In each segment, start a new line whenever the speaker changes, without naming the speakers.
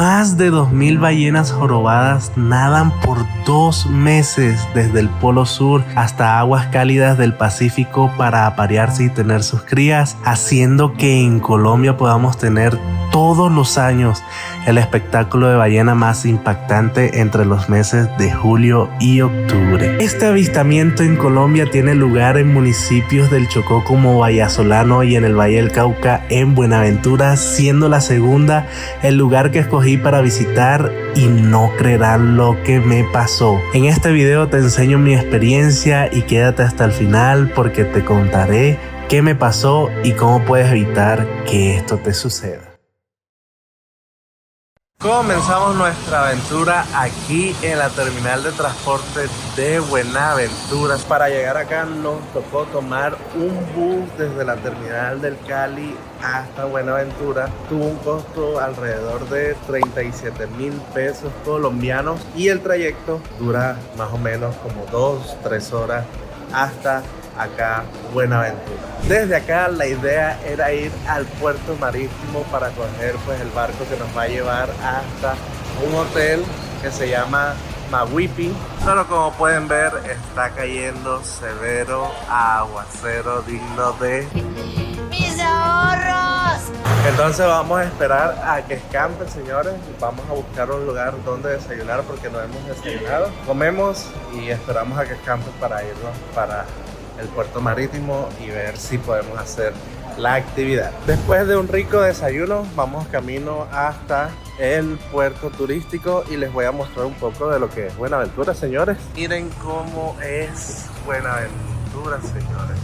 Más de 2000 ballenas jorobadas nadan por 2 meses desde el Polo Sur hasta aguas cálidas del Pacífico para aparearse y tener sus crías, haciendo que en Colombia podamos tener todos los años el espectáculo de ballena más impactante entre los meses de julio y octubre. Este avistamiento en Colombia tiene lugar en municipios del Chocó como Vallasolano y en el Valle del Cauca en Buenaventura, siendo la segunda el lugar que escogí para visitar, y no creerán lo que me pasó. En este video te enseño mi experiencia y quédate hasta el final porque te contaré qué me pasó y cómo puedes evitar que esto te suceda. Comenzamos nuestra aventura aquí en la terminal de transporte de Buenaventura. Para llegar acá nos tocó tomar un bus desde la terminal del Cali hasta Buenaventura. Tuvo un costo alrededor de 37.000 pesos colombianos y el trayecto dura más o menos como 2-3 horas hasta acá Buenaventura. Desde acá la idea era ir al puerto marítimo para coger pues el barco que nos va a llevar hasta un hotel que se llama Maguipi. Pero como pueden ver está cayendo severo aguacero digno de
¡mis ahorros!
Entonces vamos a esperar a que escampe, señores. Vamos a buscar un lugar donde desayunar porque no hemos desayunado. Comemos y esperamos a que escampe para irnos para el puerto marítimo y ver si podemos hacer la actividad. Después de un rico desayuno vamos camino hasta el puerto turístico y les voy a mostrar un poco de lo que es Buenaventura, señores. Miren cómo es Buenaventura, señores.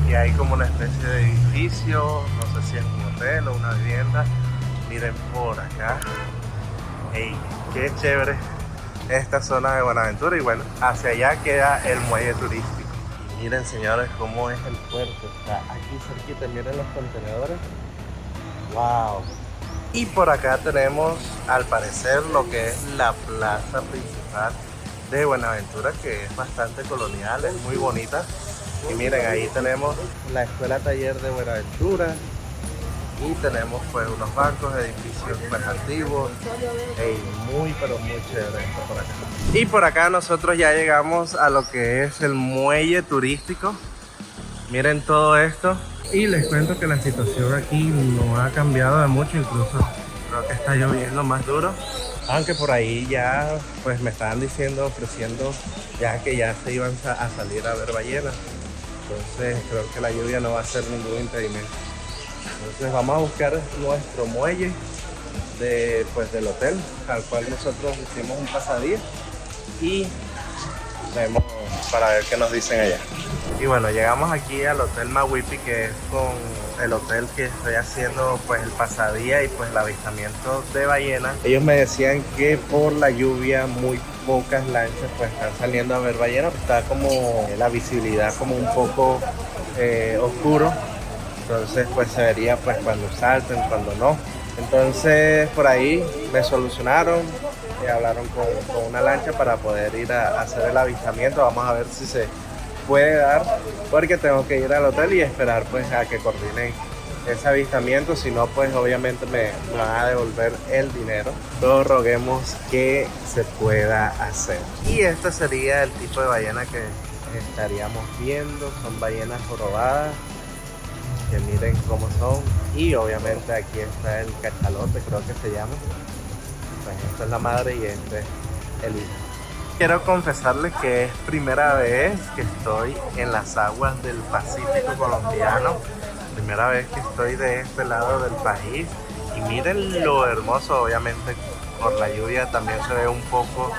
Aquí hay como una especie de edificio, no sé si es un hotel o una vivienda. Miren por acá. Hey, qué chévere esta zona de Buenaventura, y bueno, hacia allá queda el muelle turístico. Miren, señores, cómo es el puerto. Está aquí cerquita, miren los contenedores. ¡Wow! Y por acá tenemos, al parecer, lo que es la plaza principal de Buenaventura, que es bastante colonial, es muy bonita. Y miren, ahí tenemos la escuela taller de Buenaventura. Y tenemos pues unos bancos, edificios pues antiguos. Hey, muy pero muy chévere esto por acá. Y por acá nosotros ya llegamos a lo que es el muelle turístico. Miren todo esto. Y les cuento que la situación aquí no ha cambiado de mucho, incluso creo que está lloviendo más duro. Aunque por ahí ya pues me estaban diciendo, ofreciendo ya que ya se iban a salir a ver ballenas. Entonces creo que la lluvia no va a ser ningún impedimento. Entonces vamos a buscar nuestro muelle del hotel al cual nosotros hicimos un pasadía y vemos para ver qué nos dicen allá. Y bueno, llegamos aquí al hotel Maguipi, que es con el hotel que estoy haciendo pues el pasadía y pues el avistamiento de ballenas. Ellos me decían que por la lluvia muy pocas lanchas pues están saliendo a ver ballenas. Está como la visibilidad como un poco oscuro. Entonces pues se vería pues cuando salten, cuando no. Entonces por ahí me solucionaron, hablaron con una lancha para poder ir a hacer el avistamiento. Vamos a ver si se puede dar, porque tengo que ir al hotel y esperar pues a que coordinen ese avistamiento. Si no pues obviamente me van a devolver el dinero. Todos roguemos que se pueda hacer. Y este sería el tipo de ballena que estaríamos viendo. Son ballenas jorobadas, que miren cómo son. Y obviamente aquí está el cachalote, creo que se llama. Pues esta es la madre y este es el hijo. Quiero confesarles que es primera vez que estoy en las aguas del Pacífico colombiano. Primera vez que estoy de este lado del país. Y miren lo hermoso, obviamente por la lluvia también se ve un poco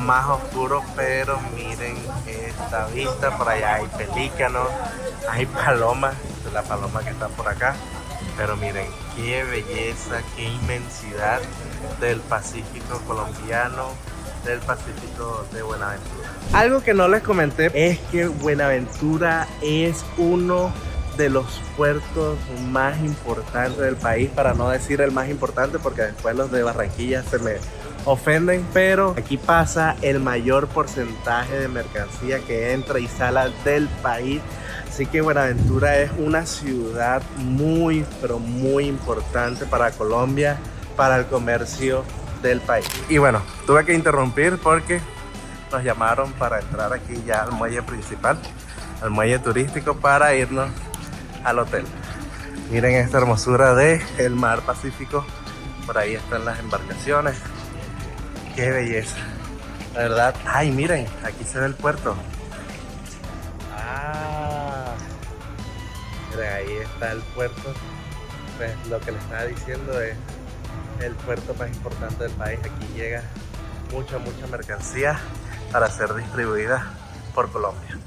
más oscuro, pero miren esta vista. Por allá hay pelícanos, hay palomas, la paloma que está por acá. Pero miren qué belleza, qué inmensidad del Pacífico colombiano, del Pacífico de Buenaventura. Algo que no les comenté es que Buenaventura es uno de los puertos más importantes del país, para no decir el más importante, porque después los de Barranquilla se me ofenden, pero aquí pasa el mayor porcentaje de mercancía que entra y sale del país. Así que Buenaventura es una ciudad muy, pero muy importante para Colombia. para el comercio del país. Y bueno, tuve que interrumpir porque nos llamaron para entrar aquí ya al muelle principal, al muelle turístico, para irnos al hotel. Miren esta hermosura del mar Pacífico. Por ahí están las embarcaciones. Qué belleza, la verdad. Ay, miren, aquí se ve el puerto. Miren, ahí está el puerto. Pues lo que les estaba diciendo es el puerto más importante del país. Aquí llega mucha mercancía para ser distribuida por Colombia.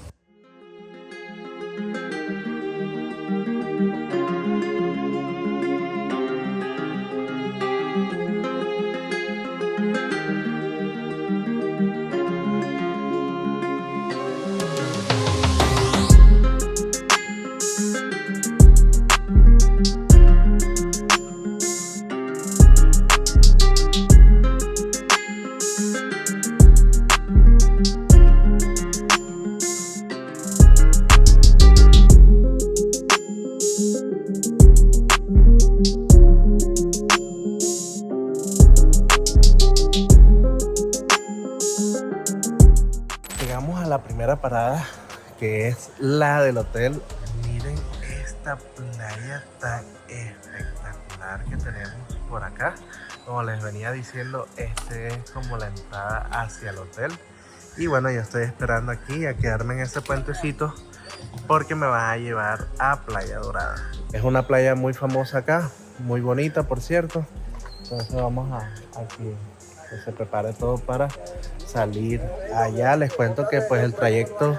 Llegamos a la primera parada, que es la del hotel. Miren esta playa tan espectacular que tenemos por acá. Como les venía diciendo, este es como la entrada hacia el hotel. Y bueno, yo estoy esperando aquí a quedarme en ese puentecito porque me va a llevar a Playa Dorada. Es una playa muy famosa acá, muy bonita por cierto. Entonces vamos a que se prepare todo para salir allá. Les cuento que pues el trayecto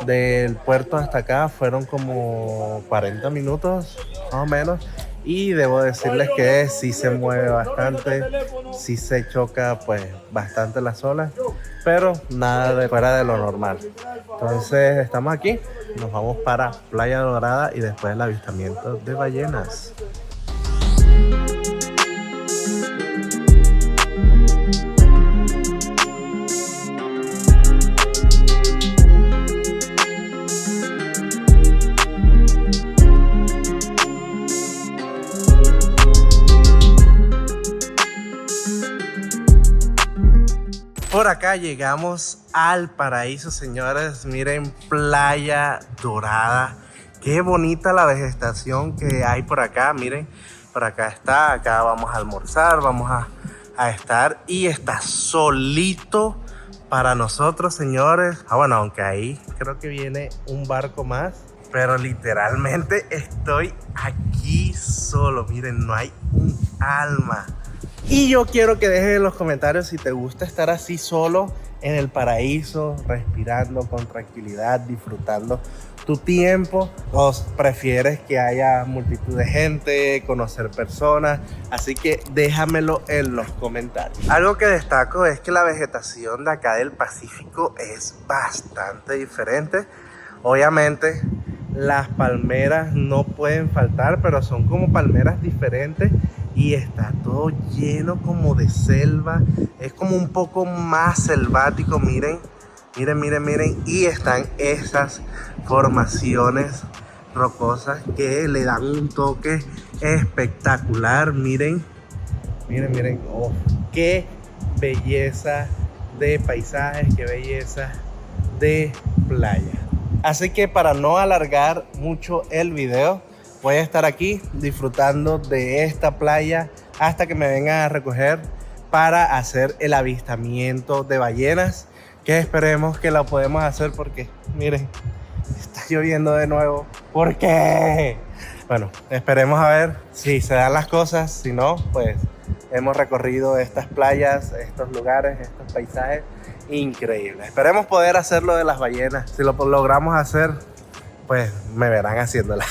del puerto hasta acá fueron como 40 minutos más o menos, y debo decirles que sí se mueve bastante, sí se choca pues bastante las olas, pero nada de fuera de lo normal. Entonces estamos aquí, nos vamos para Playa Dorada y después el avistamiento de ballenas. Por acá llegamos al paraíso, señores. Miren, Playa Dorada. Qué bonita la vegetación que hay por acá. Miren, por acá está. Acá vamos a almorzar, vamos a estar. Y está solito para nosotros, señores. Bueno, aunque ahí creo que viene un barco más. Pero literalmente estoy aquí solo. Miren, no hay un alma. Y yo quiero que dejes en los comentarios si te gusta estar así solo en el paraíso, respirando con tranquilidad, disfrutando tu tiempo, o prefieres que haya multitud de gente, conocer personas. Así que déjamelo en los comentarios. Algo que destaco es que la vegetación de acá del Pacífico es bastante diferente. Obviamente las palmeras no pueden faltar, pero son como palmeras diferentes. Y está todo lleno como de selva. Es como un poco más selvático. Miren. Y están esas formaciones rocosas que le dan un toque espectacular. Miren. Oh, qué belleza de paisajes, qué belleza de playa. Así que para no alargar mucho el video, voy a estar aquí disfrutando de esta playa hasta que me vengan a recoger para hacer el avistamiento de ballenas, que esperemos que lo podemos hacer porque, miren, está lloviendo de nuevo. ¿Por qué? Bueno, esperemos a ver si se dan las cosas. Si no, pues hemos recorrido estas playas, estos lugares, estos paisajes increíbles. Esperemos poder hacerlo de las ballenas. Si lo logramos hacer, pues me verán haciéndola.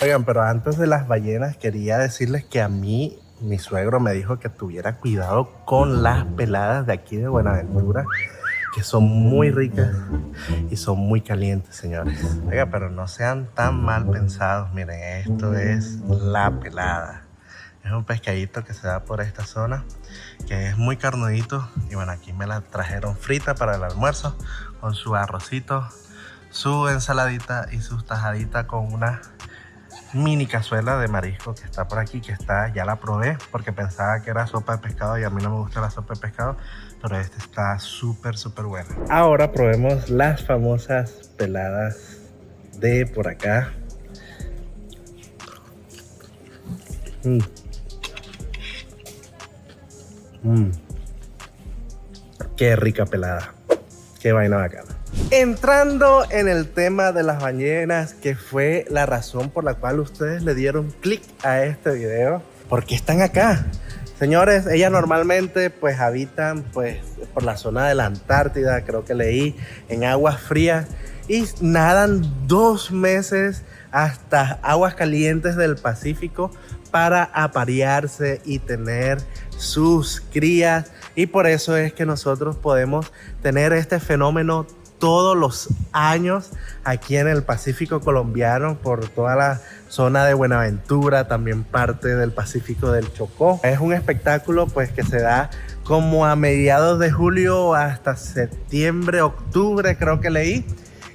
Oigan, pero antes de las ballenas quería decirles que a mí mi suegro me dijo que tuviera cuidado con las peladas de aquí de Buenaventura, que son muy ricas y son muy calientes, señores. Oiga, pero no sean tan mal pensados. Miren, esto es la pelada. Es un pescadito que se da por esta zona, que es muy carnudito. Y bueno, aquí me la trajeron frita para el almuerzo, con su arrocito, su ensaladita y sus tajaditas con una mini cazuela de marisco que está por aquí, que está, ya la probé porque pensaba que era sopa de pescado y a mí no me gusta la sopa de pescado, pero esta está súper buena. Ahora probemos las famosas peladas de por acá. Qué rica pelada, qué vaina bacana. Entrando en el tema de las ballenas, que fue la razón por la cual ustedes le dieron clic a este video. ¿Por qué están acá? Señores, ellas normalmente pues habitan pues por la zona de la Antártida, creo que leí, en aguas frías, y nadan 2 meses hasta aguas calientes del Pacífico para aparearse y tener sus crías. Y por eso es que nosotros podemos tener este fenómeno todos los años aquí en el Pacífico colombiano, por toda la zona de Buenaventura, también parte del Pacífico del Chocó. Es un espectáculo pues que se da como a mediados de julio hasta septiembre, octubre, creo que leí.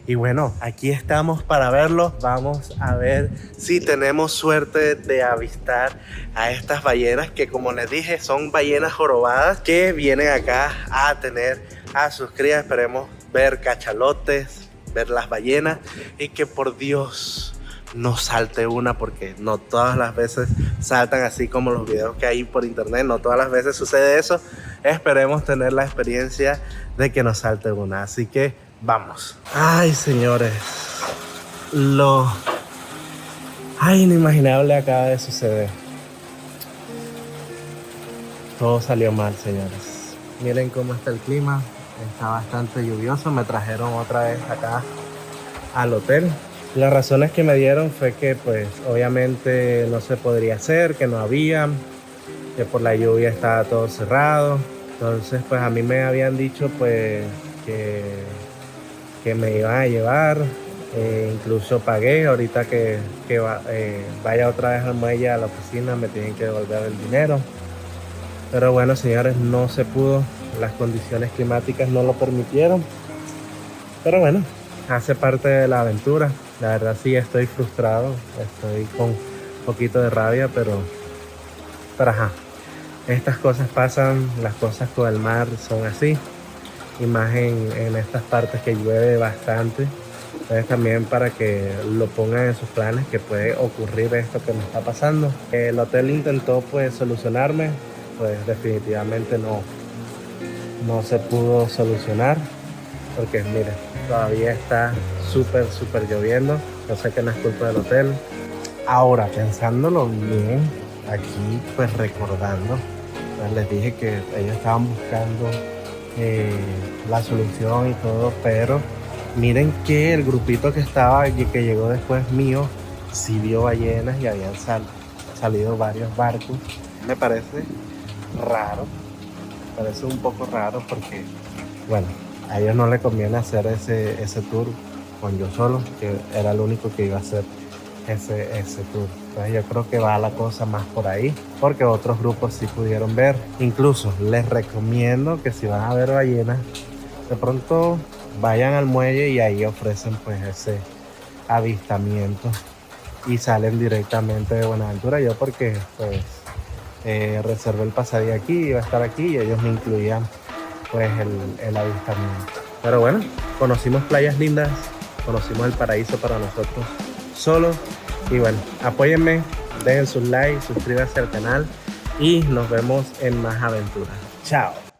Y bueno, aquí estamos para verlo. Vamos a ver si tenemos suerte de avistar a estas ballenas, que como les dije son ballenas jorobadas que vienen acá a tener a sus crías. Esperemos ver cachalotes, ver las ballenas, y que por Dios no salte una, porque no todas las veces saltan así como los videos que hay por internet. No todas las veces sucede eso. Esperemos tener la experiencia de que nos salte una. Así que vamos. Ay, señores, lo inimaginable acaba de suceder. Todo salió mal, señores. Miren cómo está el clima. Está bastante lluvioso. Me trajeron otra vez acá al hotel. Las razones que me dieron fue que pues obviamente no se podría hacer, que no había, que por la lluvia estaba todo cerrado. Entonces pues a mí me habían dicho pues que me iban a llevar, incluso pagué. Ahorita que vaya otra vez al muelle, a la oficina, me tienen que devolver el dinero. Pero bueno, señores, no se pudo, las condiciones climáticas no lo permitieron. Pero bueno, hace parte de la aventura. La verdad sí estoy frustrado, estoy con un poquito de rabia, pero ajá, estas cosas pasan, las cosas con el mar son así. Y más en estas partes que llueve bastante. Entonces también para que lo pongan en sus planes, que puede ocurrir esto que me está pasando. El hotel intentó pues solucionarme, pues definitivamente no se pudo solucionar, porque miren, todavía está súper lloviendo. Yo sé que no es culpa del hotel. Ahora, pensándolo bien, aquí pues recordando, pues les dije que ellos estaban buscando la solución y todo, pero miren que el grupito que estaba y que llegó después mío sí vio ballenas y habían salido varios barcos. Me parece raro, parece un poco raro, porque bueno, a ellos no les conviene hacer ese tour con yo solo, que era el único que iba a hacer ese tour. Entonces yo creo que va la cosa más por ahí, porque otros grupos sí pudieron ver. Incluso les recomiendo que si van a ver ballenas, de pronto vayan al muelle y ahí ofrecen pues ese avistamiento y salen directamente de Buenaventura. Yo porque pues reservé el pasadía aquí, iba a estar aquí y ellos me incluían pues el avistamiento. Pero bueno, conocimos playas lindas, conocimos el paraíso para nosotros solos. Y bueno, apóyenme, dejen sus likes, suscríbanse al canal y nos vemos en más aventuras. Chao.